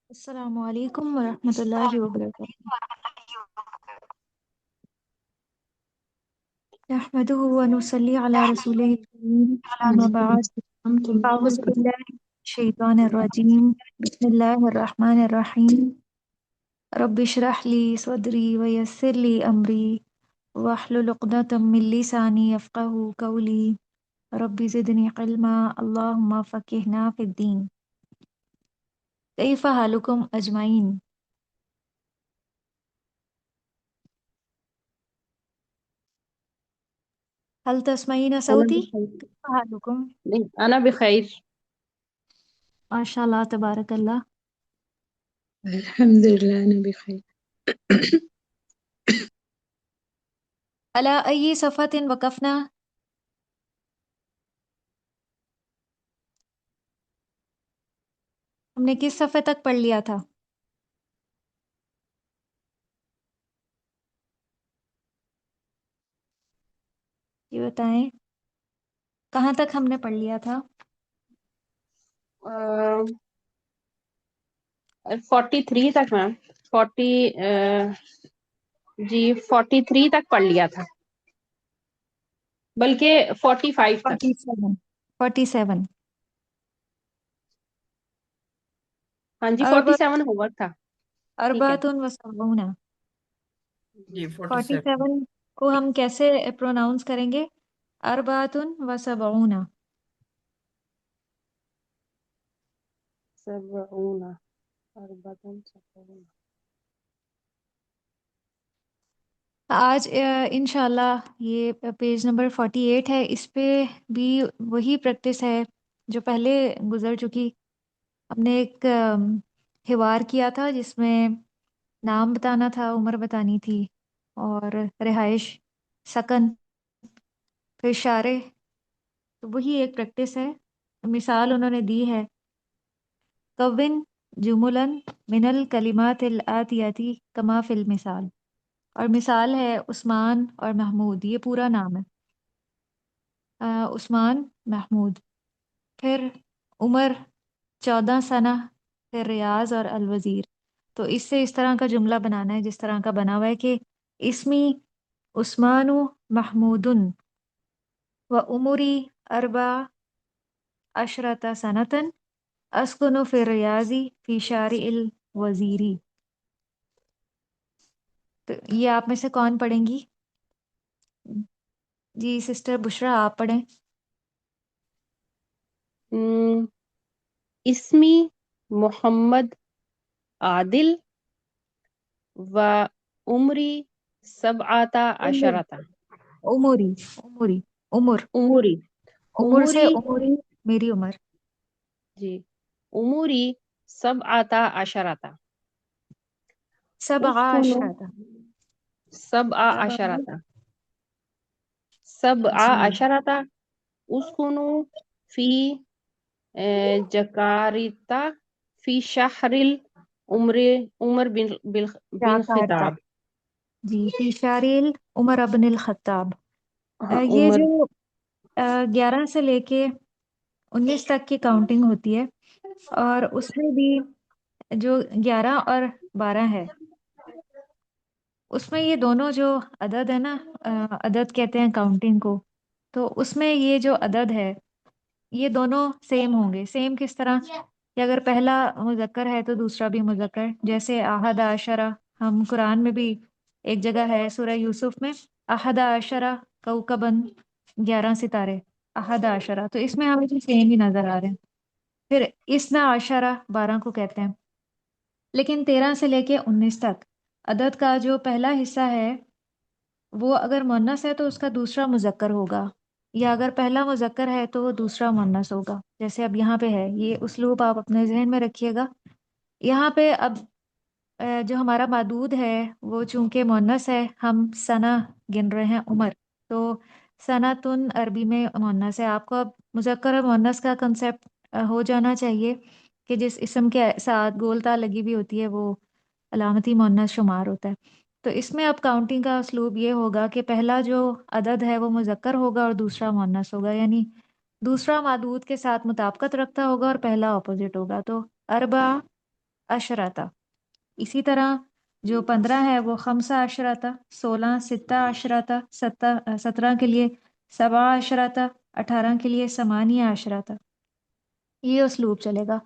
السلام علیکم ورحمۃ اللہ وبرکاتہ۔ نحمده ونصلي على رسوله الكريم، أما بعد، أعوذ بالله من الشيطان الرجيم، بسم الله الرحمن الرحيم، رب اشرح لي صدري ويسر لي أمري واحلل عقدة من لساني يفقهوا قولي، رب زدني علما، اللهم فقهنا في الدين۔ كيف حالكم أجمعين؟ هل تسمعين أنا صوتي؟ بخير. كيف حالكم؟ أنا بخير. ما شاء الله تبارك الله۔ الحمد لله أنا بخير. على أي صفحة وقفنا؟ ہم نے کس صفحے تک پڑھ لیا تھا؟ یہ بتائیں کہاں تک ہم نے پڑھ لیا تھا؟ 43 تک میم 43 تک پڑھ لیا تھا، بلکہ 45 تک۔ 47 ہاں جی 47 ہوم ورک تھا۔ ٹھیک ہے اربعۃ و سبعون۔ جی 47 47 کو ہم کیسے پروناؤنس کریں گے؟ اربعۃ و سبعون۔ 70 74۔ آج انشاءاللہ یہ پیج نمبر 48 ہے، اس پہ بھی وہی پریکٹس ہے جو پہلے گزر چکی۔ ہم نے ایک حوار کیا تھا جس میں نام بتانا تھا، عمر بتانی تھی، اور رہائش، سکن، پھر اشارے۔ تو وہی ایک پریکٹس ہے۔ مثال انہوں نے دی ہے، کون جملن من الکلمات الآتیاتی کما فی المثال، اور مثال ہے عثمان اور محمود، یہ پورا نام ہے، عثمان محمود۔ پھر عمر 14 سنہ، پھر ریاض اور الوزیر۔ تو اس سے اس طرح کا جملہ بنانا ہے جس طرح کا بنا ہوا ہے کہ اسمی عثمان محمود و عمری 14 سنتن اسکن فی ریاضی فی شارع الوزیری۔ تو یہ آپ میں سے کون پڑھیں گی؟ جی سسٹر بشرا آپ پڑھیں۔ اسمی محمد عادل و عمری 17۔ عمری عمر عمری عمر سے عمری میری عمر۔ جی عمری 17۔ 17 17 اسکنو فی جکارتا فی شہر عمر بن خطاب۔ جی فی شارع عمر ابن الخطاب۔ یہ عمر جو 11 سے لے کے 19 تک کی کاؤنٹنگ ہوتی ہے، اور اس میں بھی جو 11 اور 12 ہے، اس میں یہ دونوں جو عدد ہے نا، عدد کہتے ہیں کاؤنٹنگ کو، تو اس میں یہ جو عدد ہے یہ دونوں سیم ہوں گے۔ سیم کس طرح کہ اگر پہلا مذکر ہے تو دوسرا بھی مذکر، جیسے احد عشرہ، ہم قرآن میں بھی ایک جگہ ہے سورہ یوسف میں، احد عشرہ کوکبن، 11 ستارے، احد عشرہ، تو اس میں ہمیں بھی سیم ہی نظر آ رہے ہیں۔ پھر اسنا عشرہ 12 کو کہتے ہیں، لیکن 13 سے لے کے 19 تک عدد کا جو پہلا حصہ ہے وہ اگر مؤنث ہے تو اس کا دوسرا مذکر ہوگا، یا اگر پہلا مذکر ہے تو وہ دوسرا مؤنث ہوگا. جیسے اب یہاں پہ ہے، یہ اسلوب آپ اپنے ذہن میں رکھیے گا. یہاں پہ اب جو ہمارا معدود ہے وہ چونکہ مؤنث ہے، ہم سنہ گن رہے ہیں عمر، تو سنتن عربی میں مؤنث ہے. آپ کو اب مذکر اور مؤنث کا کنسیپٹ ہو جانا چاہیے کہ جس اسم کے ساتھ گول تاء لگی ہوئی ہوتی ہے وہ علامتی مؤنث شمار ہوتا ہے. تو اس میں اب کاؤنٹنگ کا اسلوب یہ ہوگا کہ پہلا جو عدد ہے وہ مذکر ہوگا اور دوسرا مؤنث ہوگا، یعنی دوسرا معدود کے ساتھ مطابقت رکھتا ہوگا اور پہلا اپوزٹ ہوگا. تو اربع عشرۃ. اسی طرح جو 15 ہے وہ خمسہ عشرۃ، 16 ستہ عشرۃ، 17 کے لیے سبع عشرۃ، 18 کے لیے ثمانیہ عشرۃ. یہ اسلوب چلے گا.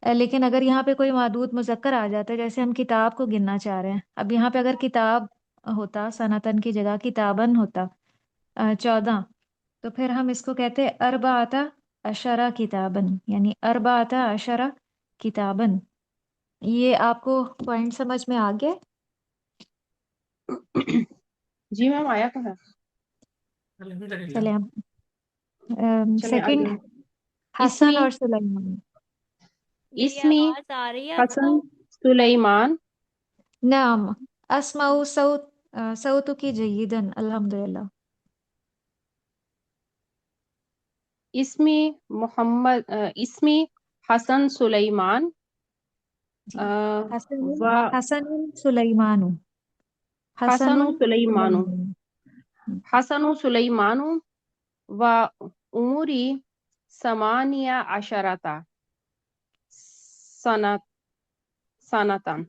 لیکن اگر یہاں پہ کوئی معدود مذکر آ جاتا ہے، جیسے ہم کتاب کو گننا چاہ رہے ہیں، اب یہاں پہ اگر کتاب ہوتا سنتن کی جگہ کتابن ہوتا 14، تو پھر ہم اس کو کہتے اربعۃ عشرہ کتابن، یعنی اربعۃ عشرہ کتابن. یہ آپ کو پوائنٹ سمجھ میں آ گیا؟ جی میم آیا تو ہے. الحمدللہ. چلے چلیں سیکنڈ آگے. حسن اسمی اور سلیمان. میری اسمی آواز آ رہی ہے آپ حسن کو؟ سلیمان. نعم اسمع صوتك جيدا الحمد للہ. اسمی محمد اسمی حسن سلیمان. جی حسن و حسن سلیمان. حسن حسن سلیمان. سلیمان. حسن سلیمان و عمری ثمانیہ عشرۃ سنت سنتن.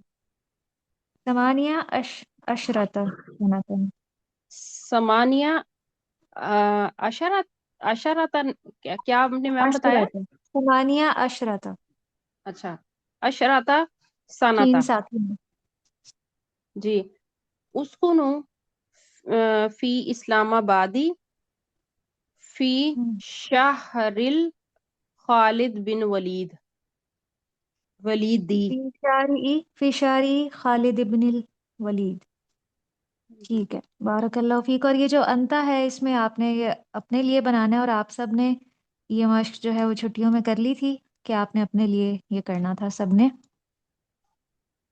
ثمانیہ عشرۃ سنۃ. ثمانیہ عشرت عشرتن. کیا آپ نے میم بتایا؟ عشرۃ ثمانیہ عشرۃ. اچھا عشرت تین سنتا. ساتھی ہیں. جی. اسکنو فی اسلام آبادی فی شہرل خالد بن ولیدی. فی شاری خالد ابن الولید. ٹھیک ہے، بارک اللہ فیک. اور یہ جو انتا ہے اس میں آپ نے یہ اپنے لیے بنانا ہے، اور آپ سب نے یہ مشق جو ہے وہ چھٹیوں میں کر لی تھی کہ آپ نے اپنے لیے یہ کرنا تھا. سب نے،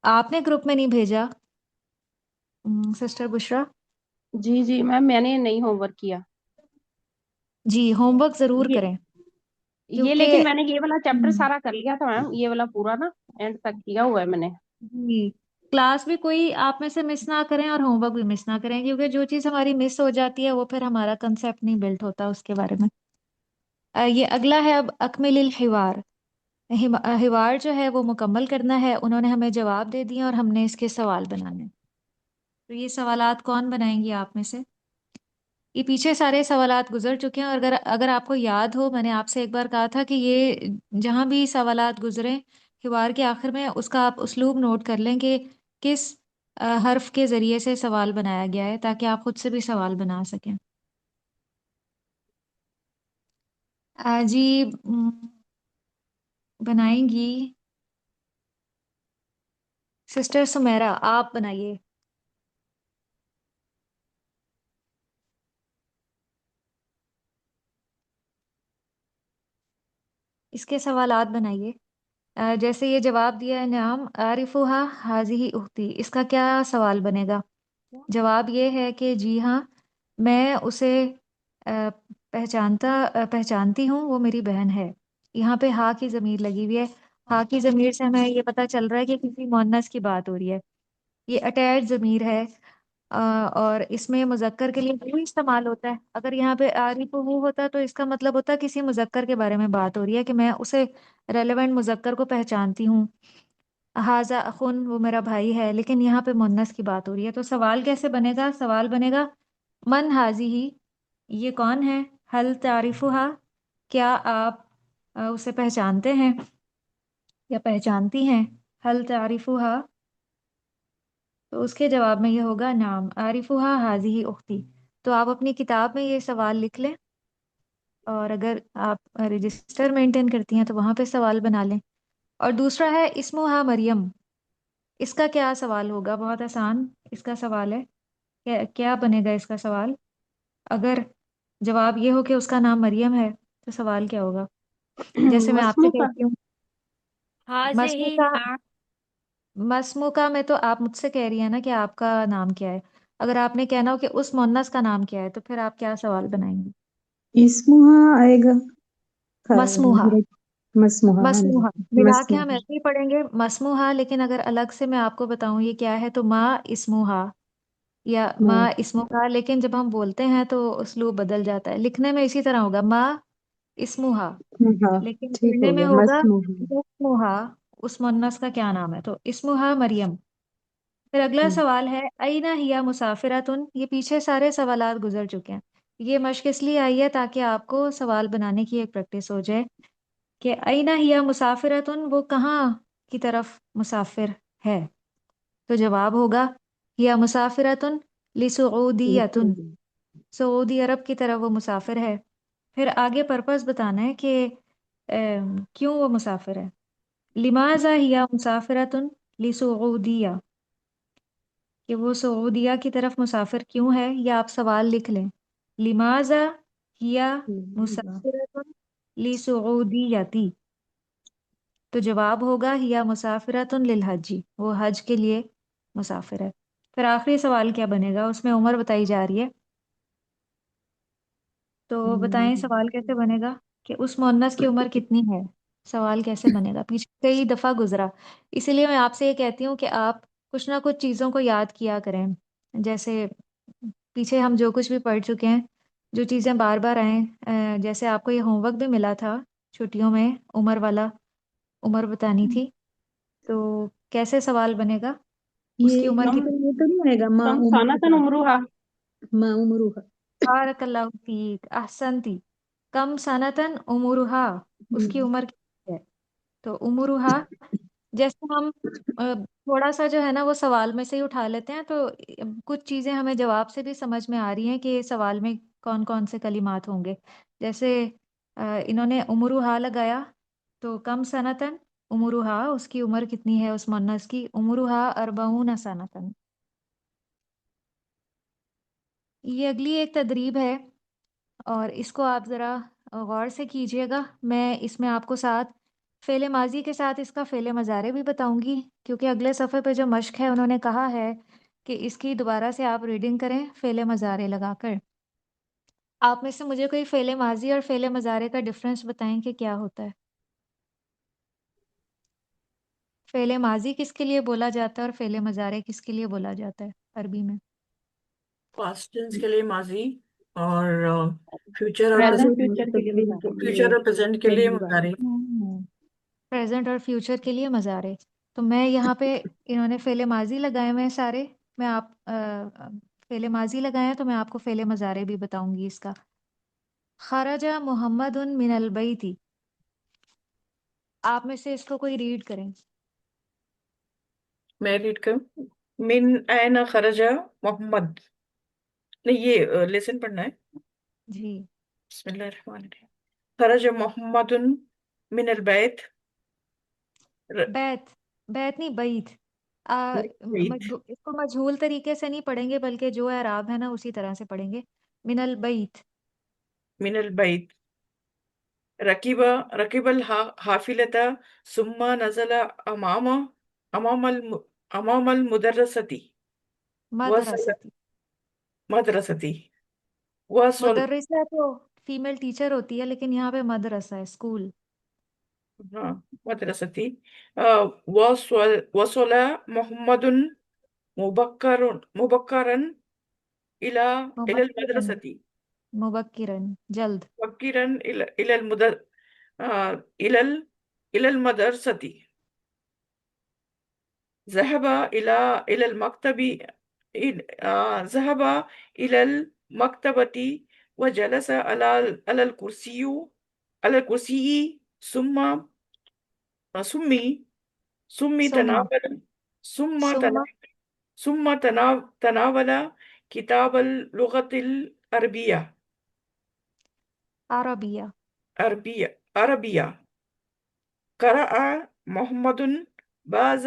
آپ نے گروپ میں نہیں بھیجا سسٹر بشرا؟ جی جی میم میں نے نہیں ہوم ورک کیا. جی ہوم ورک ضرور یہ کریں یہ لیکن کیونکہ میں نے یہ والا چیپٹر سارا کر لیا تھا میم، یہ والا پورا نا اینڈ تک کیا ہوا ہے میں نے. جی کلاس بھی کوئی آپ میں سے مس نہ کریں اور ہوم ورک بھی مس نہ کریں، کیونکہ جو چیز ہماری مس ہو جاتی ہے وہ پھر ہمارا کنسیپٹ نہیں بلٹ ہوتا اس کے بارے میں. یہ اگلا ہے اب اکمل الحوار. حوار جو ہے وہ مکمل کرنا ہے. انہوں نے ہمیں جواب دے دیے اور ہم نے اس کے سوال بنانے. تو یہ سوالات کون بنائیں گی آپ میں سے؟ یہ پیچھے سارے سوالات گزر چکے ہیں، اور اگر آپ کو یاد ہو، میں نے آپ سے ایک بار کہا تھا کہ یہ جہاں بھی سوالات گزرے حوار کے آخر میں اس کا آپ اسلوب نوٹ کر لیں کہ کس حرف کے ذریعے سے سوال بنایا گیا ہے، تاکہ آپ خود سے بھی سوال بنا سکیں. جی بنائیں گی سسٹر سمیرا، آپ بنائیے. اس کے سوالات بنائیے. جیسے یہ جواب دیا ہے نعم عارفہا حاضی اختی، اس کا کیا سوال بنے گا؟ جواب یہ ہے کہ جی ہاں میں اسے پہچانتی ہوں، وہ میری بہن ہے. یہاں پہ ہا کی ضمیر لگی ہوئی ہے. ہا کی ضمیر سے ہمیں یہ پتہ چل رہا ہے کہ کسی مؤنث کی بات ہو رہی ہے. یہ اٹیچ ضمیر ہے، اور اس میں مذکر کے لیے وہ استعمال ہوتا ہے. اگر یہاں پہ عارف وہ ہوتا تو اس کا مطلب ہوتا ہے کسی مذکر کے بارے میں بات ہو رہی ہے کہ میں اسے ریلیونٹ مذکر کو پہچانتی ہوں. حاذا اخن، وہ میرا بھائی ہے. لیکن یہاں پہ مؤنث کی بات ہو رہی ہے، تو سوال کیسے بنے گا؟ سوال بنے گا من حاضی، یہ کون ہے؟ حل تعریفہا، کیا آپ اسے پہچانتے ہیں یا پہچانتی ہیں؟ حل تعریفہا، تو اس کے جواب میں یہ ہوگا نعم عارفہا حاضی اختی. تو آپ اپنی کتاب میں یہ سوال لکھ لیں، اور اگر آپ رجسٹر مینٹین کرتی ہیں تو وہاں پہ سوال بنا لیں. اور دوسرا ہے اسمہا مریم. اس کا کیا سوال ہوگا؟ بہت آسان اس کا سوال ہے. کیا بنے گا اس کا سوال؟ اگر جواب یہ ہو کہ اس کا نام مریم ہے تو سوال کیا ہوگا؟ جیسے میں آپ سے مسموکہ. کہتی ہوں هذه مسموکا. مسموکا میں تو آپ مجھ سے کہہ رہی ہیں نا کہ آپ کا نام کیا ہے. اگر آپ نے کہنا ہو کہ اس مونس کا نام کیا ہے تو پھر آپ کیا سوال بنائیں گے؟ اسمها آئے گا. مسموحا. مسموحا. ہاں جی. مسموحا ملا کے ہم مسموحا. ایسے ہی پڑھیں گے مسموحا، لیکن اگر الگ سے میں آپ کو بتاؤں یہ کیا ہے تو ما اسموحا یا ما ہاں. اسمو کا. لیکن جب ہم بولتے ہیں تو اسلوب بدل جاتا ہے. لکھنے میں اسی طرح ہوگا ما اسموحا، ہاں لیکن ٹھیک پڑھنے ہو میں گیا. ہوگا مسموحا. اسموحا. اس مونس کا کیا نام ہے؟ تو اسموحا مریم. پھر اگلا سوال ہے اینا ہیا مسافراتن. یہ پیچھے سارے سوالات گزر چکے ہیں. یہ مشق اس لیے آئی ہے تاکہ آپ کو سوال بنانے کی ایک پریکٹس ہو جائے کہ اینا ہیا مسافراتن، وہ کہاں کی طرف مسافر ہے. تو جواب ہوگا ہیا مسافراتن لسعودیتن. سعودی عرب کی طرف وہ مسافر ہے. پھر آگے پرپس بتانا ہے کہ کیوں وہ مسافر ہے. لماذا ہیا مسافراتن لسعودیہ، کہ وہ سعودیہ کی طرف مسافر کیوں ہے. یا آپ سوال لکھ لیں لماذا ہیا مسافرۃ لسعودیتی. تو جواب ہوگا ہیا مسافرۃ للحج، وہ حج کے لیے مسافر ہے. پھر آخری سوال کیا بنے گا؟ اس میں عمر بتائی جا رہی ہے. تو بتائیں سوال کیسے بنے گا کہ اس مونس کی عمر کتنی ہے. سوال کیسے بنے گا؟ پیچھے کئی دفعہ گزرا، اسی لیے میں آپ سے یہ کہتی ہوں کہ آپ کچھ نہ کچھ چیزوں کو یاد کیا کریں. جیسے پیچھے ہم جو کچھ بھی پڑھ چکے ہیں، جو چیزیں بار بار آئیں، جیسے آپ کو یہ ہوم ورک بھی ملا تھا چھٹیوں میں، عمر والا، عمر بتانی تھی. تو کیسے سوال بنے گا؟ اس کی یہ عمر کم کتنی؟ یہ تو نہیں آئے گا. کم سنتن عمرها. عمروہا. بارک اللہ فیک، احسنتی. کم سنتن عمرہا، اس کی عمر کتنی ہے. تو عمرہا جیسے ہم تھوڑا سا جو ہے نا وہ سوال میں سے ہی اٹھا لیتے ہیں، تو کچھ چیزیں ہمیں جواب سے بھی سمجھ میں آ رہی ہیں کہ سوال میں کون کون سے کلمات ہوں گے. جیسے انہوں نے عمرہا لگایا، تو کم سنتن عمرہا، اس کی عمر کتنی ہے اس مونس کی. عمرہا اربعون سنتن. یہ اگلی ایک تدریب ہے اور اس کو آپ ذرا غور سے کیجئے گا. میں اس میں آپ کو ساتھ فعل ماضی کے ساتھ اس کا فعل مضارع بھی بتاؤں گی، کیونکہ اگلے صفحے پہ جو مشق ہے انہوں نے کہا ہے کہ اس کی دوبارہ سے آپ ریڈنگ کریں فعل مضارع لگا کر. آپ میں سے مجھے کوئی فعل ماضی اور فعل مضارع کا ڈفرنس بتائیں کہ کیا ہوتا ہے. فعل ماضی کس کے لیے بولا جاتا ہے اور فعل مضارع کس کے لیے بولا جاتا ہے عربی میں؟ پاسٹ ٹینس کے لیے ماضی، اور فیوچر اور پریزنٹ فیوچر کے لیے بتا. فیوچر اور پریزنٹ کے لیے مضارع. پریزنٹ اور فیوچر کے لیے مضارع. تو میں یہاں پہ انہوں نے فعل ماضی لگائے ہوئے ہیں سارے. میں آپ فعل ماضی لگائے ہیں تو میں آپ کو فعل مضارع بھی بتاؤں گی اس کا. خرج محمد من البیت. آپ میں سے اس کو کوئی ریڈ کریں. میں ریڈ کروں. من این خرج محمد. نہیں، یہ لیسن پڑھنا ہے. جی. بسم اللہ الرحمن الرحیم. خرج محمد من البیت. بیت، بیت نہیں بیت. بیت. اس کو مجہول طریقے سے نہیں پڑھیں گے بلکہ جو اعراب ہے نا اسی طرح سے پڑھیں گے. من البیت. من البیت. رکب الحافلة ثم نزل امام المدرسة. وصل مدرستی. مدرستي. وصل. مدرسہ تو فیمیل ٹیچر ہوتی ہے، لیکن یہاں پہ مدرسہ ہے، اسکول. ہاں، مدرستي. وصل محمد مبكرا إلى مبکرن، المدرسة. مبکرن جلد. مبكرا إلى المدرسة. ذهب إلى المكتب. ذهب إلى المكتبة وجلس على الكرسي سمي ثم تناول ثم ثم تناول تناول كتاب اللغة العربية. عربیہ. عربية. قرأ محمد بعض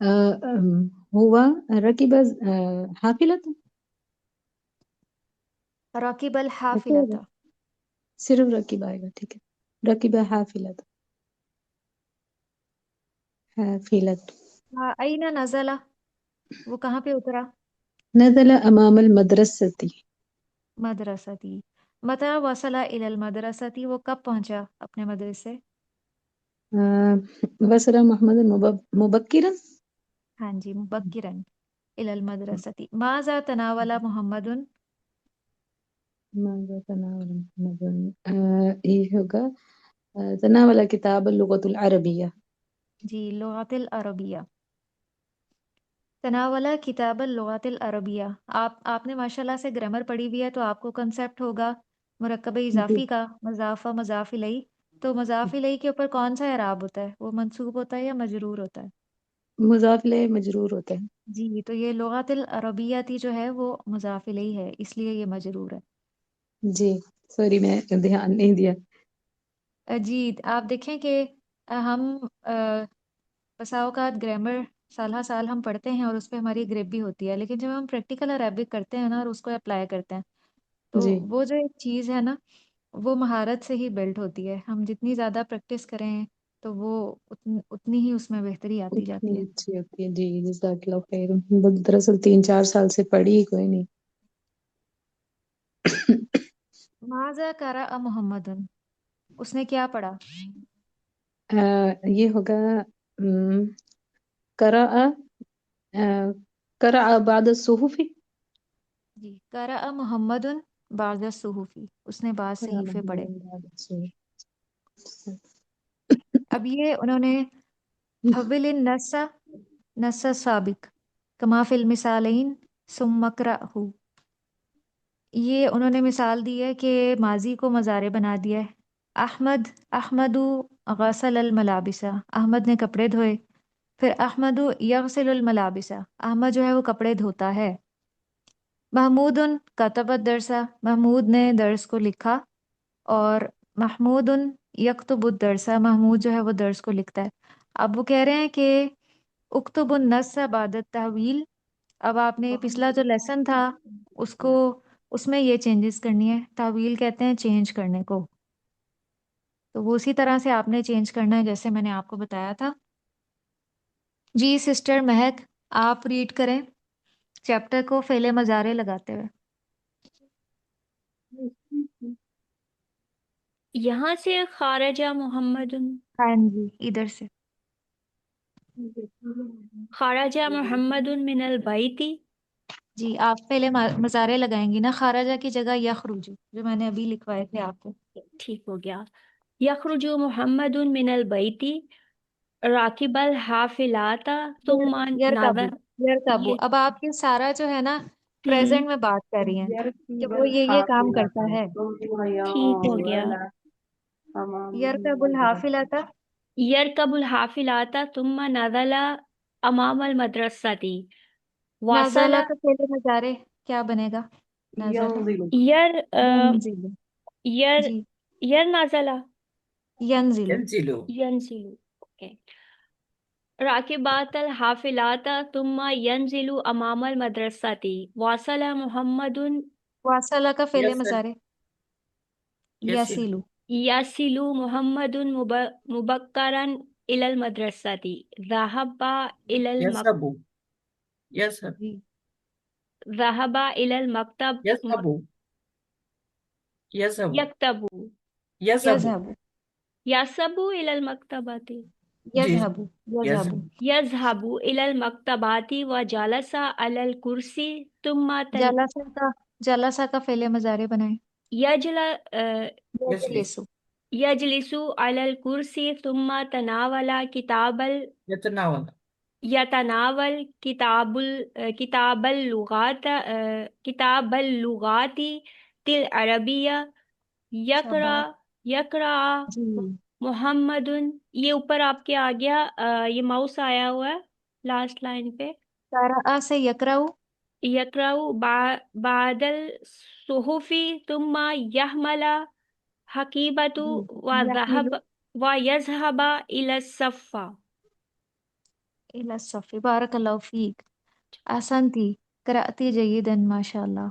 هو ركب حافلة. راكب ایسے ہوگا، الحافلة. صرف رکب آئے گا، ٹھیک ہے، رکب حافلة. حافلة. أين نزل؟ وہ کہاں پہ اترا؟ نزل أمام المدرسة. مدرستی. متى وصل إلى المدرسة؟ وہ کب پہنچا اپنے مدرسے؟ وصل محمد مبكرا. ہاں جی، مبکرا إلى المدرسة. ماذا تناول محمد؟ ماذا تناول محمد؟ یہ ہوگا تناول کتاب اللغة العربية. جی، لغت العربیہ. تناولا کتاب اللغات العربیہ. آپ نے ماشاءاللہ سے گرامر پڑھی ہوئی ہے، تو آپ کو کنسیپٹ ہوگا مرکب جی، اضافی کا، مضاف و مضاف الیہ. تو مضاف الیہ کے اوپر کون سا اعراب ہوتا ہے؟ وہ منصوب ہوتا ہے یا مجرور ہوتا ہے؟ مضاف الیہ مجرور ہوتا ہے. جی، تو یہ لغات العربیہ تھی جو ہے وہ مضاف الیہ ہے، اس لیے یہ مجرور ہے. جی سوری، میں دھیان نہیں دیا. جی، آپ دیکھیں کہ ہم بسا اوقات گرامر سال ہر سال ہم پڑھتے ہیں اور اس پہ ہماری گریپ بھی ہوتی ہے، لیکن جب ہم پریکٹیکل عربک کرتے ہیں نا اور اس کو اپلائی کرتے ہیں، تو جی وہ جو ایک چیز ہے نا، وہ مہارت سے ہی بلڈ ہوتی ہے. ہم جتنی زیادہ پریکٹس کریں تو وہ اتنی ہی اس میں بہتری آتی جاتی اتنی ہے. اچھی ہوتی ہے. جی جزاک اللہ خیر. دراصل 3-4 سال سے پڑھی ہی کوئی نہیں. ماذا قرأ محمد؟ اس نے کیا پڑھا؟ یہ ہوگا قرأ قرأ بعد الصحف. جی، قرأ محمد بعض الصحف. اس نے بعض قرأ صحیفے پڑھے. محمد بعد الصحف. اب یہ انہوں نے حول النص نص سابق کما فی المثالین ثم اقرأہ. یہ انہوں نے مثال دی ہے کہ ماضی کو مضارع بنا دیا ہے. احمد غسل الملابس. احمد نے کپڑے دھوئے. پھر احمد یغسل الملابس. احمد جو ہے وہ کپڑے دھوتا ہے. محمود کتب الدرس. محمود نے درس کو لکھا. اور محمود یکتب الدرس. محمود جو ہے وہ درس کو لکھتا ہے. اب وہ کہہ رہے ہیں کہ اکتب النص بعد التحویل. اب آپ نے پچھلا جو لیسن تھا اس میں یہ چینجز کرنی ہے. تحویل کہتے ہیں چینج کرنے کو، تو وہ اسی طرح سے آپ نے چینج کرنا ہے جیسے میں نے آپ کو بتایا تھا. جی سسٹر مہک، آپ ریڈ کریں چیپٹر کو فعل مضارع لگاتے ہوئے. یہاں سے خارجہ محمد. ہاں جی، ادھر سے. خارجہ محمد من البیت. جی، آپ پہلے مضارع لگائیں گی نا، خارجہ کی جگہ یخرج جو میں نے ابھی لکھوائے تھے آپ کو. ٹھیک ہو گیا. یخرج محمد من البیت راکب الحافلات ثم یرکبو. نظر. یرکبو، یہ اب آپ یہ سارا جو ہے نا ہم، پریزنٹ میں بات کر رہی ہیں کہ يركب وہ یہ کام الحافلة کرتا ہے. ثم ٹھیک ہو گیا. ينزل أمام یرکب الحافلۃ. یرکب الحافلات ثم نزل امام المدرسة. واصل. نازلہ کا فعل مضارع کیا بنے گا؟ نازلہ. ينزل یر ینزل. یر جی، یر نازلہ. ینزل. ينزل. ینزل. اوکے. راکبات الحافلات ثم ينزل امام المدرسة. واصل محمد واصلہ کا فعل يصل. مضارع يصل. یسیلو. يصل محمد مبكرا إلى المدرسة. ذهب إلى يذهب. يذهب. جی، ذهب إلى المكتب. يذهب. يذهب. يكتب. يذهب. یذهب. يذهب إلى المكتبة. جی یذهب. یذهب. يذهب. يذهب إلى المكتبات وجلس على الكرسي ثم جلسہ کا فعل مضارع بنائیں. يجل يجلس. یجلسو. يجلس على الكرسي ثم تناول يتناول. يتناول كتاب اللغات كتاب اللغات العربية. شاباش. يقرأ جی، محمد. یہ اوپر آپ کے آ گیا، یہ ماؤس آیا ہوا ہے لاسٹ لائن پہ. قرأ سے یقرأ. يقرأ بعد الصحف ثم يحمل حقيبة یحمل. ويذهب إلى الصف. إلى الصف بارك الله فيك أحسنتي قرأتي جيدا ما شاء الله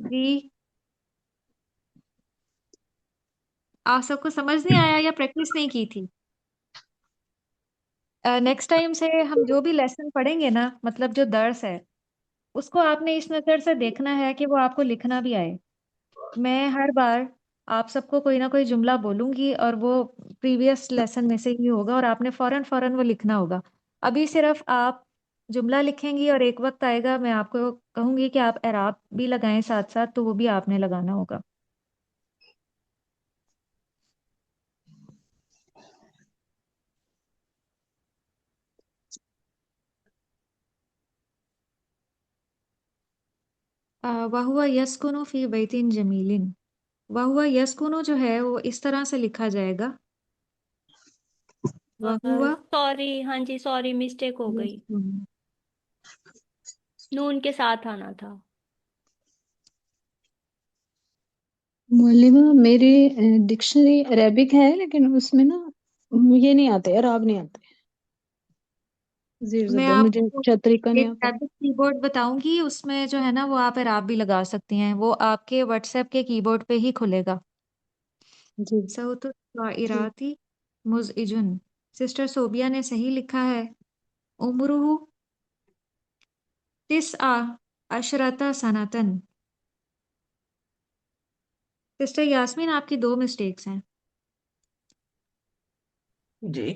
جی آپ سب کو سمجھ نہیں آیا یا پریکٹس نہیں کی تھی؟ نیکسٹ ٹائم سے ہم جو بھی لیسن پڑھیں گے نا، مطلب جو درس ہے، اس کو آپ نے اس نظر سے دیکھنا ہے کہ وہ آپ کو لکھنا بھی آئے۔ میں ہر بار آپ سب کو کوئی نہ کوئی جملہ بولوں گی اور وہ پریویس لیسن میں سے ہی ہوگا اور آپ نے فوراً فوراً وہ لکھنا ہوگا۔ ابھی صرف آپ جملہ لکھیں گی اور ایک وقت آئے گا میں آپ کو کہوں گی کہ آپ اعراب بھی لگائیں ساتھ ساتھ، تو وہ بھی آپ نے لگانا ہوگا۔ وَهُوَ يَسْكُنُ فِي بَيْتٍ جَمِيلٍ، وَهُوَ يَسْكُنُ جو ہے وہ اس طرح سے لکھا جائے گا، وَهُوَ سوری، ہاں جی سوری، مسٹیک ہو گئی، يَسْكُنُ۔ نون کے ساتھ آنا تھا۔ معلمہ میری ڈکشنری عربک ہے لیکن اس میں نا یہ نہیں آتے، عراب نہیں آتے، زیر میں زبر، آپ مجھے کو اچھا طریقہ نہیں ایک آتا۔ عربک کی بورڈ بتاؤں گی، اس میں جو ہے نا وہ آپ اعراب بھی لگا سکتی ہیں، وہ آپ کے واٹس ایپ کے کی بورڈ پہ ہی کھلے گا۔ جی صوت الطائراتی مزعجن، سسٹر صوبیہ نے صحیح لکھا ہے۔ عمرہ تسع عشرۃ سنتن، سسٹر یاسمین آپ کی 2 مسٹیکس ہیں۔ جی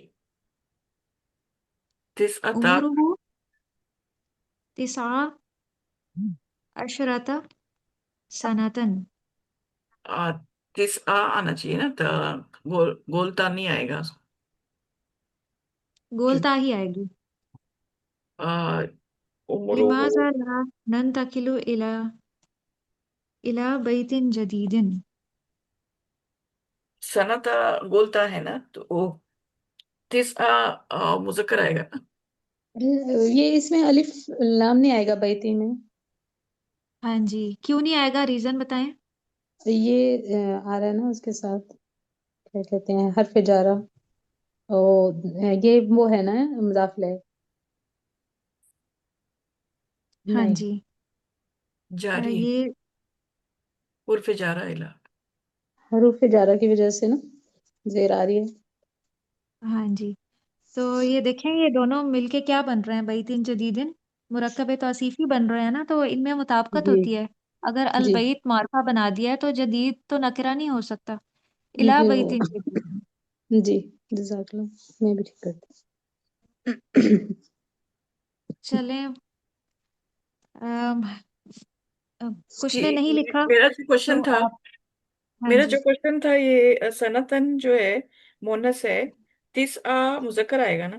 تسعة عمرہ تسع عشرۃ سنتن، تسعة آنا چاہیے نا، گولتا نہیں آئے گا گولتا ہی آئے گی۔ عمرہ لماذا لا ننتقل إلى بيت جديد، سنتا گولتا ہے نا، تو وہ مذکر آئے گا نا۔ یہ اس میں الف لام نہیں آئے گا بیتی میں، ہاں جی کیوں نہیں آئے گا، ریزن بتائیں۔ یہ آ رہا ہے نا اس کے ساتھ، کیا کہتے ہیں، حرف جارہ، اور یہ وہ ہے نا مضاف الیہ، ہاں نہیں جی جاری یہ عرف جارا الا۔ حروف جارہ کی وجہ سے نا زیر آ رہی ہے۔ ہاں جی تو یہ دیکھیں یہ دونوں مل کے کیا بن رہے ہیں، بیتن جدیدن، مرکب توصیفی بن رہے ہیں نا، تو ان میں مطابقت جی ہوتی ہے۔ اگر جی البیت معرفہ بنا دیا ہے تو جدید تو نکرہ نہیں ہو سکتا، الا جی وہ بیتن جدید۔ جی جزاک اللہ، میں بھی ٹھیک کرتی ہوں۔ چلیں کچھ جی نے نہیں لکھا میرا جو تو کوشچن تھا آپ، ہاں میرا جی جو کوشچن تھا یہ سنتن جو ہے مونس ہے، مذکر آئے گا نا۔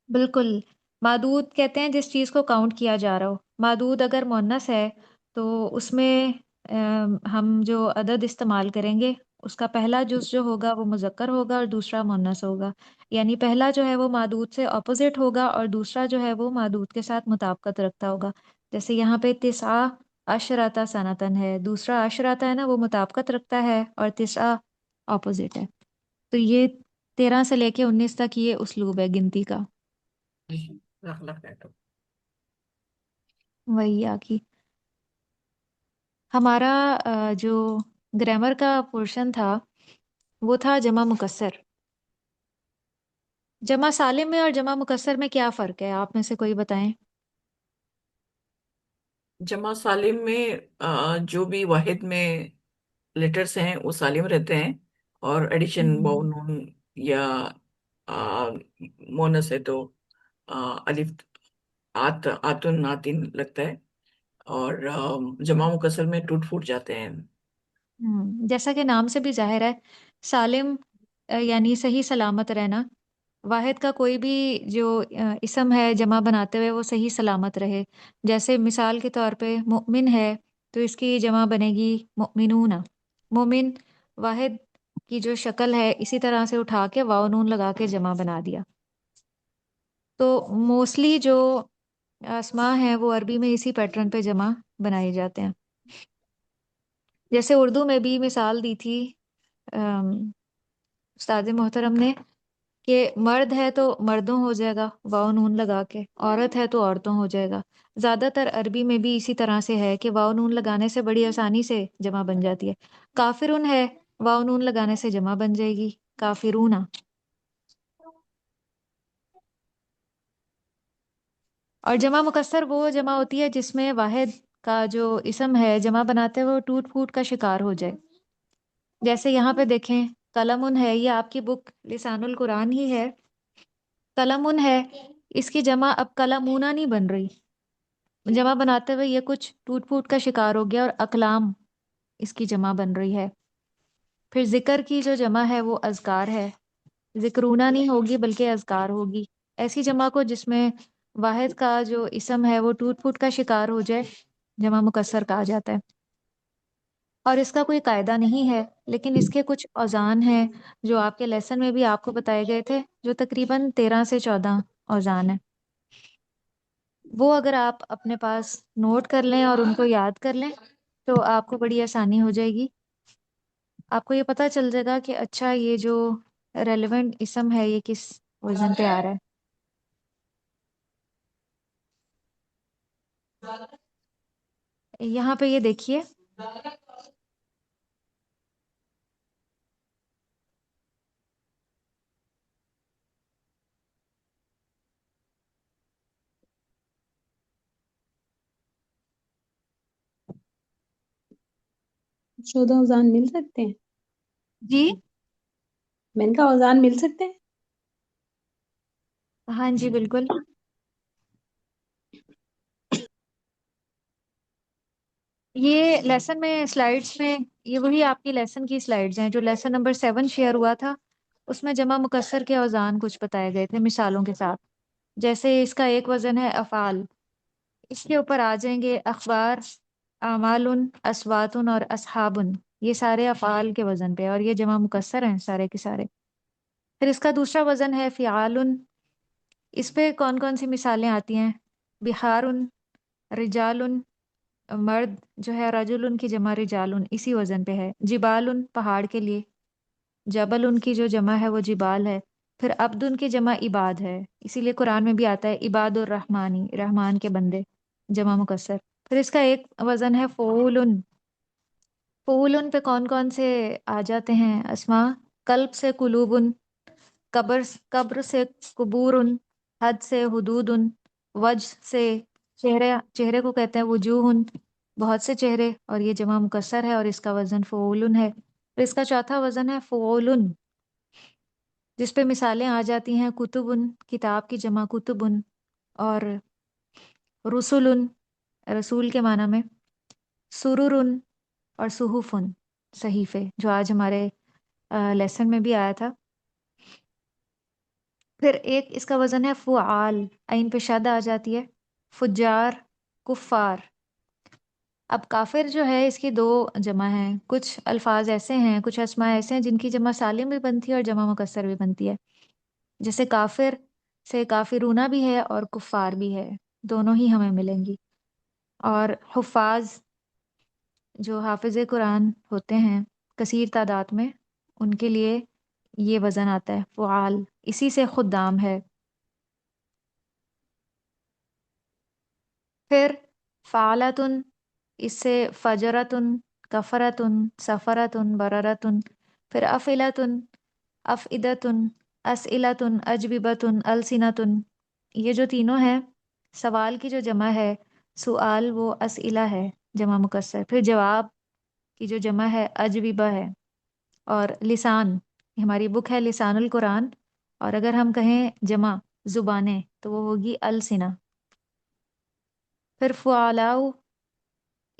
بالکل، معدود کہتے ہیں جس چیز کو کاؤنٹ کیا جا رہا ہو۔ معدود اگر مؤنث ہے تو اس میں ہم جو عدد استعمال کریں گے اس کا پہلا جز جو ہوگا وہ مذکر ہوگا اور دوسرا مؤنث ہوگا، یعنی پہلا جو ہے وہ معدود سے اپوزٹ ہوگا اور دوسرا جو ہے وہ معدود کے ساتھ مطابقت رکھتا ہوگا۔ جیسے یہاں پہ تسعہ عشرۃ سنتن ہے، دوسرا عشرۃ ہے نا وہ مطابقت رکھتا ہے اور تسعہ اپوزٹ ہے۔ تو یہ 13 سے لے کے 19 تک یہ اسلوب ہے گنتی کا، جی جزاک اللہ خیر۔ وہی کی ہمارا جو گرامر کا پورشن تھا وہ تھا جمع مکسر۔ جمع سالم میں اور جمع مکسر میں کیا فرق ہے، آپ میں سے کوئی بتائیں۔ جمع سالم میں جو بھی واحد میں لیٹرز ہیں وہ سالم رہتے ہیں، اور ایڈیشن واو ہم، نون یا مونس ہے تو الف آتن آتین لگتا ہے، اور جمع مکسر میں ٹوٹ پھوٹ جاتے ہیں۔ جیسا کہ نام سے بھی ظاہر ہے سالم یعنی صحیح سلامت رہنا، واحد کا کوئی بھی جو اسم ہے جمع بناتے ہوئے وہ صحیح سلامت رہے۔ جیسے مثال کے طور پہ مؤمن ہے تو اس کی جمع بنے گی مؤمنون، مومن واحد کی جو شکل ہے اسی طرح سے اٹھا کے واو نون لگا کے جمع بنا دیا۔ تو موسٹلی جو اسماء ہیں وہ عربی میں اسی پیٹرن پہ جمع بنائے جاتے ہیں۔ جیسے اردو میں بھی مثال دی تھی استاد محترم نے کہ مرد ہے تو مردوں ہو جائے گا واو نون لگا کے، عورت ہے تو عورتوں ہو جائے گا۔ زیادہ تر عربی میں بھی اسی طرح سے ہے کہ واو نون لگانے سے بڑی آسانی سے جمع بن جاتی ہے۔ کافرون ہے، واو نون لگانے سے جمع بن جائے گی کافرونا۔ اور جمع مکسر وہ جمع ہوتی ہے جس میں واحد کا جو اسم ہے جمع بناتے ہوئے وہ ٹوٹ پھوٹ کا شکار ہو جائے۔ جیسے یہاں پہ دیکھیں قلمن ہے، یہ آپ کی بک لسان القرآن ہی ہے، قلمن ہے، اس کی جمع اب قلمونا نہیں بن رہی، جمع بناتے ہوئے یہ کچھ ٹوٹ پھوٹ کا شکار ہو گیا اور اقلام اس کی جمع بن رہی ہے۔ پھر ذکر کی جو جمع ہے وہ اذکار ہے، ذکرونا نہیں ہوگی بلکہ اذکار ہوگی۔ ایسی جمع کو جس میں واحد کا جو اسم ہے وہ ٹوٹ پھوٹ کا شکار ہو جائے جمع مکسر کہا جاتا ہے۔ اور اس کا کوئی قاعدہ نہیں ہے، لیکن اس کے کچھ اوزان ہیں جو آپ کے لیسن میں بھی آپ کو بتائے گئے تھے، جو تقریباً 13 سے 14 اوزان ہیں۔ وہ اگر آپ اپنے پاس نوٹ کر لیں اور ان کو یاد کر لیں تو آپ کو بڑی آسانی ہو جائے گی۔ آپ کو یہ پتہ چل جائے گا کہ اچھا یہ جو ریلیونٹ اسم ہے یہ کس وزن پہ آ رہا ہے۔ یہاں پہ یہ دیکھیے، شودہ اوزان مل سکتے ہیں؟ جی میں نے کہا اوزان مل سکتے ہیں؟ ہاں جی بالکل۔ یہ لیسن میں سلائیڈز میں، یہ وہی آپ کی لیسن کی سلائیڈز ہیں جو لیسن نمبر 7 شیئر ہوا تھا، اس میں جمع مکسر کے اوزان کچھ بتائے گئے تھے مثالوں کے ساتھ۔ جیسے اس کا ایک وزن ہے افعال، اس کے اوپر آ جائیں گے اخبار، اعمال، اسوات اور اصحاب، یہ سارے افعال کے وزن پہ اور یہ جمع مکسر ہیں سارے کے سارے۔ پھر اس کا دوسرا وزن ہے فعال، اس پہ کون کون سی مثالیں آتی ہیں؟ بحار، رجال، مرد جو ہے رجل کی جمع رجال اسی وزن پہ ہے۔ جبال پہاڑ کے لیے، جبل ان کی جو جمع ہے وہ جبال ہے۔ پھر عبد ان کی جمع عباد ہے، اسی لیے قرآن میں بھی آتا ہے عباد الرحمانی، رحمان کے بندے، جمع مکسر۔ پھر اس کا ایک وزن ہے فعول، فعول پہ کون کون سے آ جاتے ہیں اسما؟ قلب سے قلوب، قبر سے قبور، حد سے حدود، وجہ سے چہرے کو کہتے ہیں وجوہ، بہت سے چہرے، اور یہ جمع مکسر ہے اور اس کا وزن فعول ہے۔ پھر اس کا چوتھا وزن ہے فعول، جس پہ مثالیں آ جاتی ہیں کتب، کتاب کی جمع کتب، اور رسول، رسول کے معنی میں، سرور اور صحف، صحیفے، جو آج ہمارے لیسن میں بھی آیا تھا۔ پھر ایک اس کا وزن ہے فعال، عین پہ شد آ جاتی ہے، فجار، کفار۔ اب کافر جو ہے اس کی دو جمع ہیں، کچھ الفاظ ایسے ہیں، کچھ اسماء ایسے ہیں جن کی جمع سالم بھی بنتی ہے اور جمع مکسر بھی بنتی ہے، جیسے کافر سے کافرونہ بھی ہے اور کفار بھی ہے، دونوں ہی ہمیں ملیں گی۔ اور حفاظ جو حافظ قرآن ہوتے ہیں کثیر تعداد میں، ان کے لیے یہ وزن آتا ہے فعال، اسی سے خدام ہے۔ پھر فعالتن، اس سے فجرتن، کفرتن، سفرتن، بررتن۔ پھر افعلتن، افعدتن، اسئلتن، اجوبتن، السنتن، یہ جو تینوں ہیں، سوال کی جو جمع ہے سؤال وہ اسئلہ ہے جمع مکسر۔ پھر جواب کی جو جمع ہے اجوبہ ہے۔ اور لسان، ہماری بک ہے لسان القرآن، اور اگر ہم کہیں جمع زبانیں تو وہ ہوگی السنہ۔ پھر فعلاء،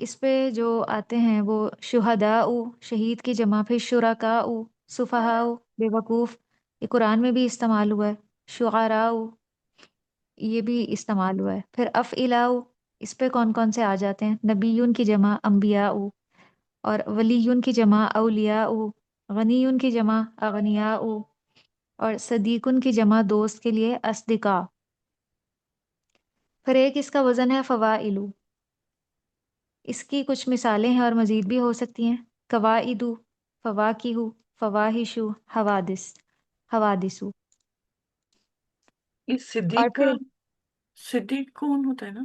اس پہ جو آتے ہیں وہ شہداء، شہید کی جمع۔ پھر شرکاء، سفہاء، بے وقوف، یہ قرآن میں بھی استعمال ہوا ہے۔ شعراء، یہ بھی استعمال ہوا ہے۔ پھر افعلاء، اس پہ کون کون سے آ جاتے ہیں؟ نبیون کی جمع انبیاء، اور ولیون کی جمع اولیاء، غنیون کی جمع اغنیاء، اور صدیقن کی جمع دوست کے لیے اصدقاء۔ پھر ایک اس کا وزن ہے فوائل، اس کی کچھ مثالیں ہیں اور مزید بھی ہو سکتی ہیں۔ قواعد، فواکہ، فواحش، حوادث، حوادث۔ یہ اور صدیق پھر صدیق کون ہوتا ہے نا؟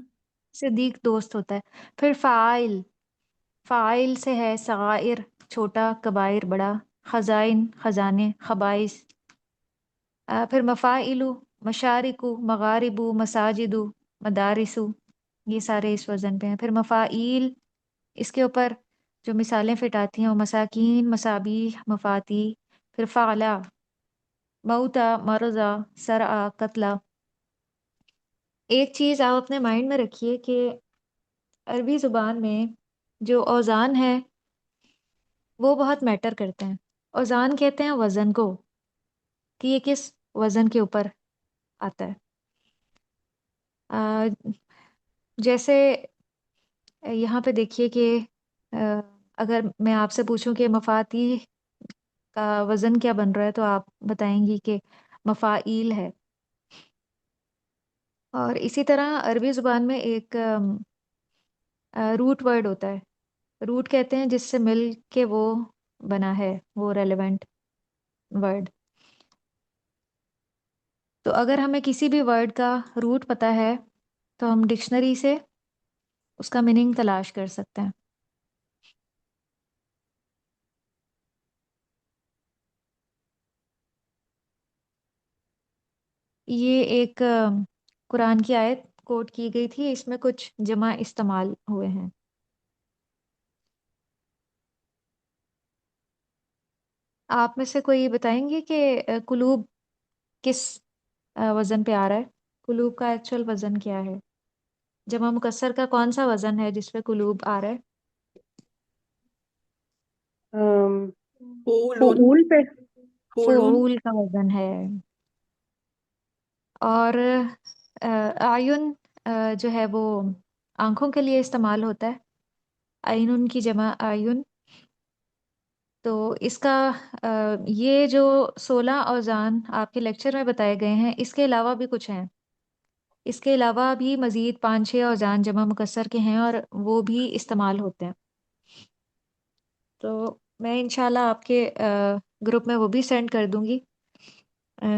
صدیق دوست ہوتا ہے. پھر فاعل، فاعل سے ہے صغائر چھوٹا، کبائر بڑا، خزائن خزانے، خبائث. پھر مفاعلو، مشارکو، مغاربو، مساجدو، مدارسو، یہ سارے اس وزن پہ ہیں. پھر مفاعیل، اس کے اوپر جو مثالیں فٹ آتی ہیں وہ مساکین، مصابیح، مفاتی. پھر فعلا، موتا، مرضا، سرعا، قتلا. ایک چیز آپ اپنے مائنڈ میں رکھیے کہ عربی زبان میں جو اوزان ہے وہ بہت میٹر کرتے ہیں. اوزان کہتے ہیں وزن کو، کہ یہ کس وزن کے اوپر آتا ہے. جیسے یہاں پہ دیکھیے کہ اگر میں آپ سے پوچھوں کہ مفاتی کا وزن کیا بن رہا ہے تو آپ بتائیں گی کہ مفاعیل ہے. اور اسی طرح عربی زبان میں ایک روٹ ورڈ ہوتا ہے. روٹ کہتے ہیں جس سے مل کے وہ بنا ہے، وہ ریلیونٹ ورڈ. تو اگر ہمیں کسی بھی ورڈ کا روٹ پتہ ہے تو ہم ڈکشنری سے اس کا میننگ تلاش کر سکتے ہیں. یہ ایک قرآن کی آیت کوٹ کی گئی تھی، اس میں کچھ جمع استعمال ہوئے ہیں. آپ میں سے کوئی بتائیں گے کہ قلوب کس وزن پہ آ رہا ہے؟ قلوب کا ایکچوئل وزن کیا ہے؟ جمع مکسر کا کون سا وزن ہے جس پہ قلوب آ رہا ہے؟ فولون فعول پہ. فولون فعول کا وزن ہے. اور آیون جو ہے وہ آنکھوں کے لیے استعمال ہوتا ہے. عینن کی جمع آیون. تو اس کا یہ جو 16 اوزان آپ کے لیکچر میں بتائے گئے ہیں، اس کے علاوہ بھی کچھ ہیں. اس کے علاوہ بھی مزید 5-6 اوزان جمع مکسر کے ہیں اور وہ بھی استعمال ہوتے ہیں. تو میں انشاءاللہ آپ کے گروپ میں وہ بھی سینڈ کر دوں گی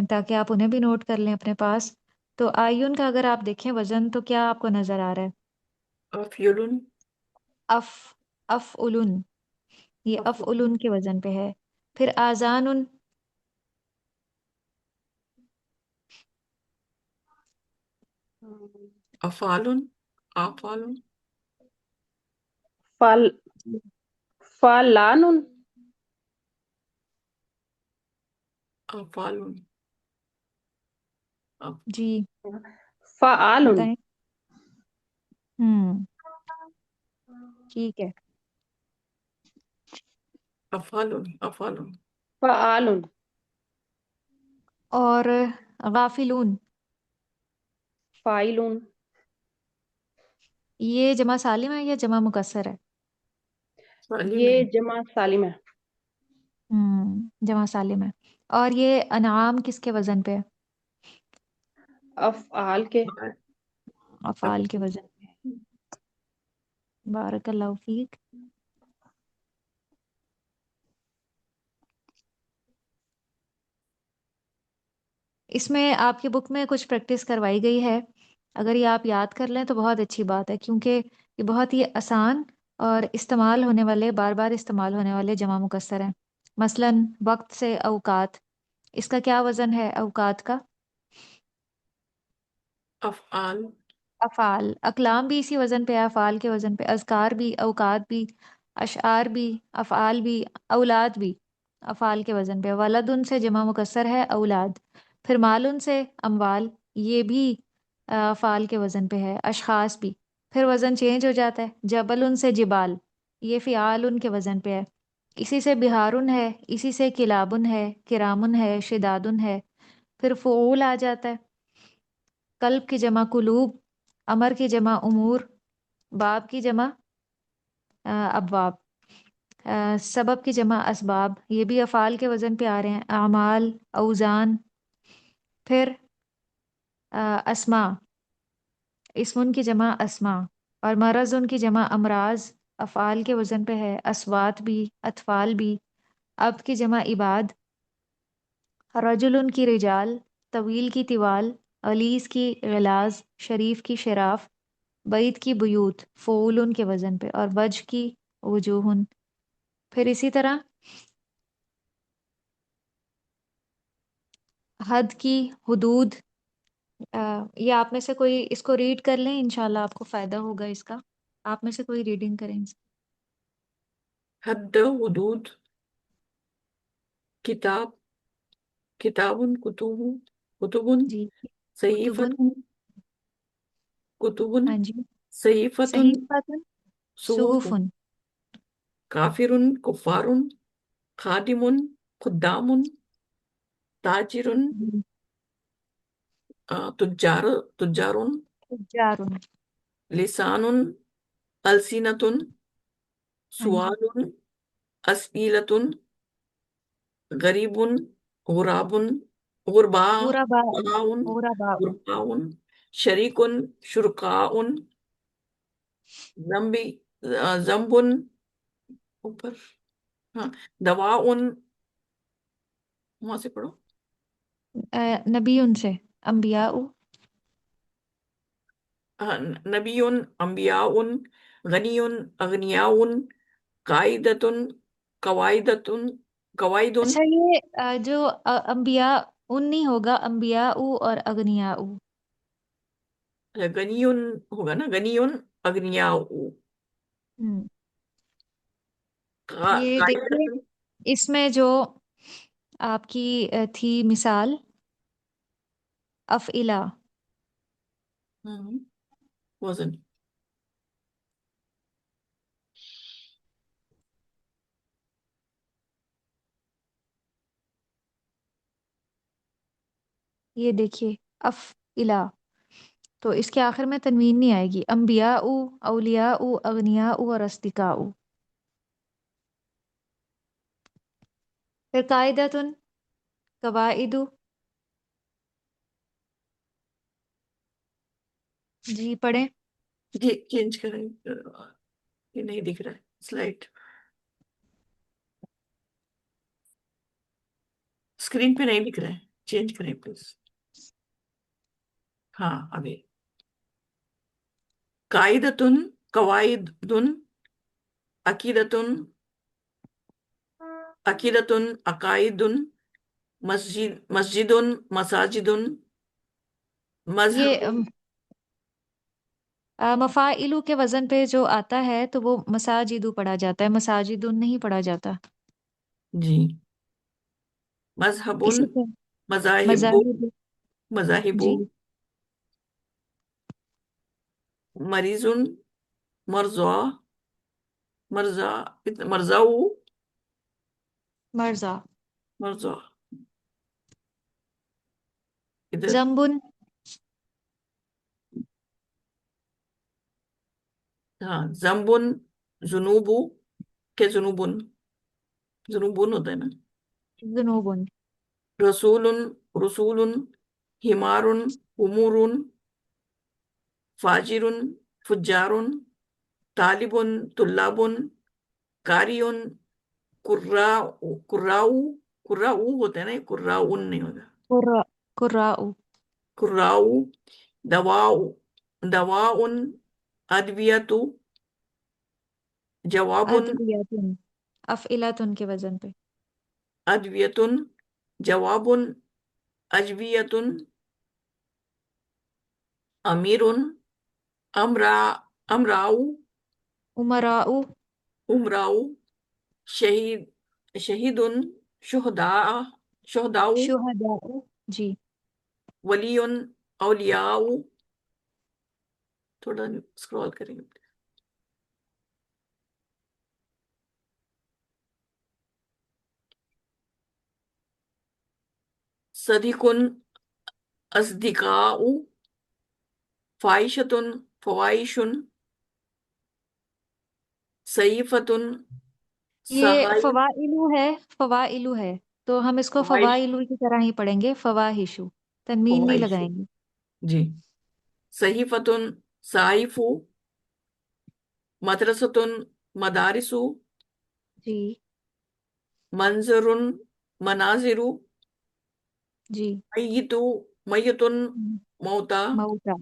تاکہ آپ انہیں بھی نوٹ کر لیں اپنے پاس. تو آیون کا اگر آپ دیکھیں وزن تو کیا آپ کو نظر آ رہا ہے؟ افیولون اف، افعلن، یہ افعلن کے وزن پہ ہے. پھر آذان، افعالون افعالون فال فالان. افعالون جی فعال. بتائیں. ٹھیک ہے. افعالون افعالون فعال. اور غافلون، فاعلون. یہ جمع سالم ہے یا جمع مکسر ہے؟ سالم ہے. یہ جمع سالم ہے. جمع سالم ہے. اور یہ انعام کس کے وزن پہ ہے؟ افعال کے. افعال کے وزن پہ. بارک اللہ فیک. اس میں آپ کی بک میں کچھ پریکٹس کروائی گئی ہے، اگر یہ آپ یاد کر لیں تو بہت اچھی بات ہے، کیونکہ یہ بہت ہی آسان اور استعمال ہونے والے، بار بار استعمال ہونے والے جمع مکسر ہیں. مثلاً وقت سے اوقات، اس کا کیا وزن ہے اوقات کا؟ افعال افعال. اقلام بھی اسی وزن پہ ہے، افعال کے وزن پہ. اذکار بھی، اوقات بھی، اشعار بھی، افعال بھی، اولاد بھی افعال کے وزن پہ. ولدن سے جمع مکسر ہے اولاد. پھر مالن سے اموال، یہ بھی افعال کے وزن پہ ہے. اشخاص بھی. پھر وزن چینج ہو جاتا ہے. جبل سے جبال، یہ فعال کے وزن پہ ہے. اسی سے بہارن ہے، اسی سے کلابن ہے، کرامن ہے، شدادن ہے. پھر فعول آ جاتا ہے. قلب کی جمع قلوب، امر کی جمع امور، باب کی جمع ابواب، سبب کی جمع اسباب، یہ بھی افعال کے وزن پہ آ رہے ہیں. اعمال، اوزان. پھر اسما، اسمن کی جمع اسما. اور مرض ان کی جمع امراض، افعال کے وزن پہ ہے. اسوات بھی، اطفال بھی. اب کی جمع عباد. رجل کی رجال، طویل کی طوال، غلیظ کی غلاظ، شریف کی شراف، بعید کی بیوت فعولن کے وزن پہ، اور وجہ کی وجوہن. پھر اسی طرح حد کی حدود. یہ آپ میں سے کوئی اس کو ریڈ کر لیں، انشاءاللہ آپ کو فائدہ ہوگا اس کا. آپ میں سے کوئی ریڈنگ کریں اس کی. حد، حدود، کتاب، کتاب، کتب، کتب، جی. صحیفت، کتبن. کتب، ہاں جی. صحیفت، صحیفتن. صحف، صحفن. کافر، کفار، خادم، خدام، تاجر، جی. تجار، تجار، تجارن. لسان، السنة، ہاں جی. سوال، اسئلة، غریب، غراب، غرباء، غرباء. غرباء، غرباء. غرباء، شریک، شرکاء، ذنبی، ذنب، اوپر، ہاں، دواء، وہاں سے پڑھو، نبی ان سے. انبیاء. نبی، انبیاء، غنی، اغنیاء، قائدۃ، قواعدۃ، قواعد، اچھا یہ جو انبیاء ان نہیں ہوگا، انبیاء اور اغنیاء. غنی ہوگا نا، غنی، اغنیاء، ہم، یہ دیکھیے قائدۃ. اس میں جو آپ کی تھی مثال افعلا. وزن. یہ دیکھیے افعلا، تو اس کے آخر میں تنوین نہیں آئے گی. انبیاء، اولیاء، اغنیاء اور اصدقاء. پھر قاعدتن، قواعد. جی پڑھیں. جی چینج کریں، یہ نہیں دکھ رہا ہے سلائڈ، اسکرین پہ نہیں دکھ رہا ہے، چینج کریں پلیز. ہاں ابھی. قاعدۃ، قواعد، عقیدۃ، عقیدۃ، عقائد، مسجد، مساجد، یہ مذہب. مفاعلو کے وزن پہ جو آتا ہے تو وہ مساجدو پڑھا جاتا ہے، مساجدن نہیں پڑھا جاتا. جی. مذہب، اسی طرح مذاہب، مذاہب. مذاہب، جی. مریض، مرضع، مرضع، مرضع، مرزا. مرضع. ادھر زمبن. ہاں، ذنب، ذنوب، کے ذنوبن، ذنوبن ہوتا ہے نا. ذنوبن. رسول، رسول، حمار، امور، فاجر، فجار، طالب، طلاب، قاری، قراء، قراء، قراء ہوتا ہے نا، قراء نہیں ہوتا. قراء. قراء. قراء، دواء، دواء، ادویت، جواب، ادویتن. افعلاتن کے وزن پہ. ادویت، جواب، اجویت، امیر، امرا، امراؤ، امراء. امراؤ، شہید، شہید، شہداء، شہداء، شہداء. جی. ولی، اولیاء. تھوڑا اسکرول کریں گے. صدیق، اصدقاء، فاحشۃ، فواحش، صحیفۃ، یہ صحائف، فوائلو ہے. فوائلو ہے تو ہم اس کو فواحش، فوائلو کی طرح ہی پڑھیں گے. فواہشو تنوین نہیں فواحش. لگائیں گے. جی. صحیفۃ، صحائف، مدرسۃ، مدارس، جی. منظر، مناظر، جی. میت، میت، موتا. موتا.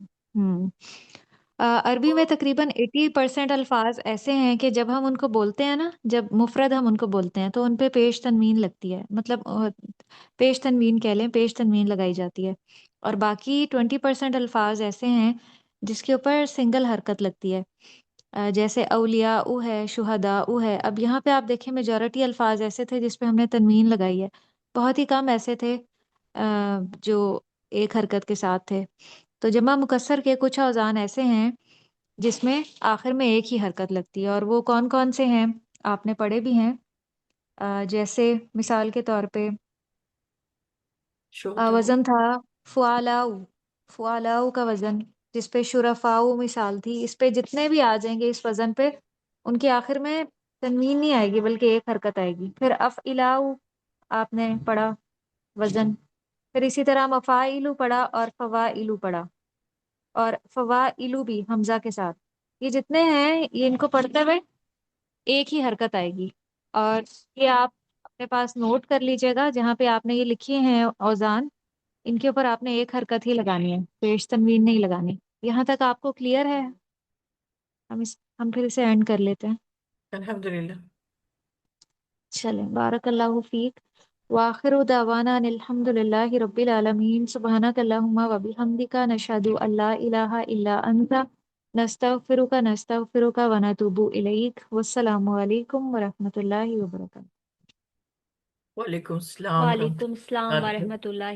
عربی میں تقریباً 80% الفاظ ایسے ہیں کہ جب ہم ان کو بولتے ہیں نا، جب مفرد ہم ان کو بولتے ہیں تو ان پہ پیش تنوین لگتی ہے، مطلب پیش تنوین کہہ لیں، پیش تنوین لگائی جاتی ہے. اور باقی 20% الفاظ ایسے ہیں جس کے اوپر سنگل حرکت لگتی ہے، جیسے اولیاء ہے، شہداء ہے. اب یہاں پہ آپ دیکھیں میجورٹی الفاظ ایسے تھے جس پہ ہم نے تنوین لگائی ہے، بہت ہی کم ایسے تھے جو ایک حرکت کے ساتھ تھے. تو جمع مکسر کے کچھ اوزان ایسے ہیں جس میں آخر میں ایک ہی حرکت لگتی ہے، اور وہ کون کون سے ہیں آپ نے پڑھے بھی ہیں. جیسے مثال کے طور پہ شہدا. وزن تھا فعلاؤ، فعلاؤ کا وزن، جس پہ شرفاؤ مثال تھی. اس پہ جتنے بھی آ جائیں گے اس وزن پہ، ان کے آخر میں تنوین نہیں آئے گی بلکہ ایک حرکت آئے گی. پھر افعلاؤ آپ نے پڑھا وزن، پھر اسی طرح مفاعلو پڑھا اور فواعلو پڑھا، اور فواعلو بھی حمزہ کے ساتھ. یہ جتنے ہیں یہ ان کو پڑھتے ہوئے ایک ہی حرکت آئے گی. اور یہ آپ اپنے پاس نوٹ کر لیجئے گا، جہاں پہ آپ نے یہ لکھی ہیں اوزان، ان کے اوپر آپ نے ایک حرکت ہی لگانی ہے، پیش تنوین نہیں لگانی. یہاں تک آپ کو کلیئر ہے؟ ہم پھر اسے اینڈ کر لیتے ہیں. الحمدللہ. چلیں، بارک اللہ فیک. وآخر دعوانا ان الحمد للہ رب العالمین. سبحانک اللہم و بحمدک، نشہد ان لا الہ الا انت، نستغفرک و نتوب الیک. والسلام علیکم ورحمۃ اللہ وبرکاتہ. وعلیکم السلام ورحمۃ وعلیکم السلام اللہ. ورحمۃ اللہ